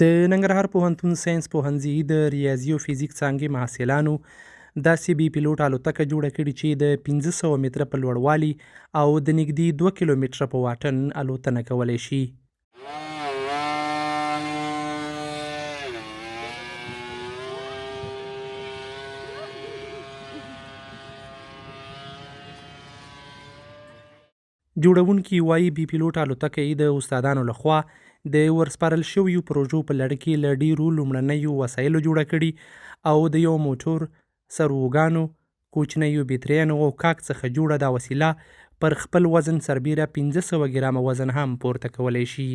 د ننګرهار پوهنتون ساینس پوهنځي د ریاضي او فزیک څانګې محصلانو داسې بي پیلوټ الوتکه جوړه کړې چې د 1500 متره په لوړوالي او د نږدې 2 کیلومتره په واټن الوتنه کولی شي. جوړونکي وایي بي پیلوټ الوتکه یې د استادانو لخوا د ورسپارل شویو پروژو په لړ کې له ډیرو لومړنیو وسایلو جوړه کړي او د یو موټور، سرووګانو، کوچنیو بیتریانو او کاک څخه جوړه دا وسیله پر خپل وزن سربیره 1500 ګرامه وزن هم پورته کولی شي.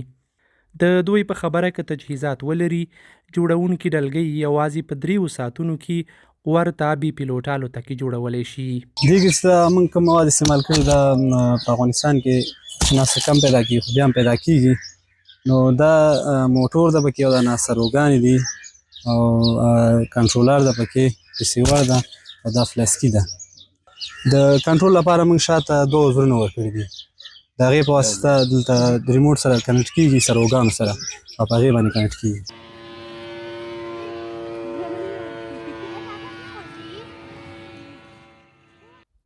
د دوی په خبره که تجهیزات ولري، جوړونکي ډلګۍ یوازې په 3 ساعتونو کې ورته بي پیلوټ الوتکې جوړولی شي. دې کې چې موږ کوم مواد استعمال کړي دا په افغانستان کې ناسه کم پیدا کېږي خو بیا هم پیدا کېږي. نو دا موټور ده پکې او دا سروګانې دي او کنټرولر ده پکې، ریسیور ده او دا فلاسکي ده. د کنټرول لپاره موږ شاته 2 عذرونه ورکړي دي. د هغې په واسطه دلته د ریموټ سره کنیکټ کېږي، سروګانو سره، او په هغې باندې کنیکټ کېږي.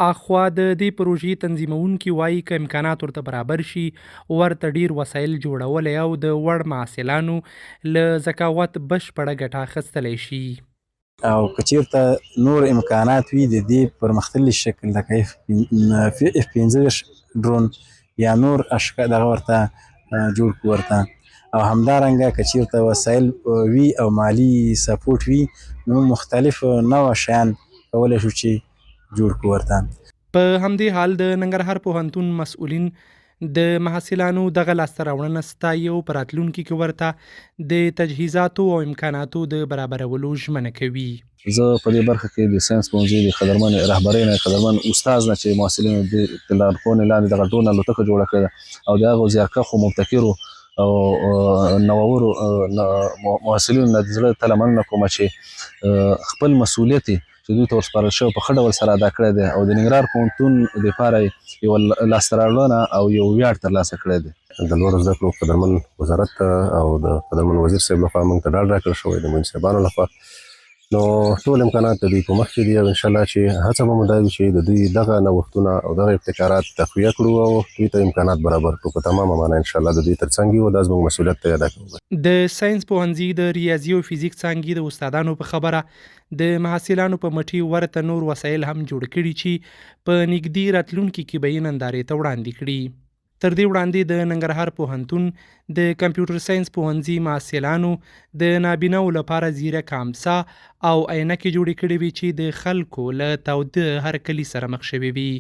اخوا د دې پروژې تنظیمونکي وایي که امکانات ورته برابر شي ورته ډیر وسایل جوړولی او د وړ محصلانو له ذکاوت بشپړه ګټه اخیستلی شي. او که چېرته نور امکانات وي د دې پرمختللي شکل لکه F-15 ډرون یا نور دغه ورته جوړ کړو ورته، او همدارنګه که چېرته وسایل وي او مالي سپورټ وي نو مختلف نوع شیان کولی شو چې جوړ کړو ورته. په همدې حال د ننګرهار پوهنتون مسؤلین د محصلانو دغه لاسته راوړنه ستایي او په راتلونکي کې ورته د تجهیزاتو او امکاناتو د برابرولو ژمنه کوي. زه په دې برخه کې د ساینس پوهنځي د قدرمن رهبرۍ نه، قدرمن استاد نه چې محصلینو د لارښوونې لاندې دغه ډرون الوتکه جوړه کړې ده او د هغو زیارکښو مبتکرو او نوورو محصلینو نه د زړه تله مننه کومه چې خپل مسؤلیت چې دوی ته ورسپارل شوی په ښه ډول سره ادا کړی دی او د ننګرهار پوهنتون دپاره یوه لاسته راوړنه او یو ویاړ ترلاسه کړی دی. د لوړو زده کړو قدرمن وزارت ته او د قدرمن وزیر صاحب لخوا موږ ته ډاډ راکړل شوی د مدیر صاحبانو لخوا. نو ټول امکانات د دوی په مخ کې دي او انشاءالله چې هڅه به مو دا وي چې د دوی دغه نوښتونه او دغه ابتکارات تقویه کړو او دوی ته امکانات برابر کړو. په تمامه معنی انشاءالله د دوی تر څنګ یو، دا زموږ مسؤلیت دی ادا کوو. د ساینس پوهنځي د ریاضي او فزیک څانګې د استادانو په خبره د محصلانو په مټې ورته نور وسایل هم جوړ کړي چې په نږدې راتلونکي کې به یې نندارې ته وړاندې کړي. تر دې وړاندې د ننګرهار پوهنتون د کمپیوټر ساینس پوهنځي محصلانو د نابیناو لپاره زیرک امسا او عینکې جوړې کړې وې چې د خلکو له تاوده هرکلي سره مخ شوې وي.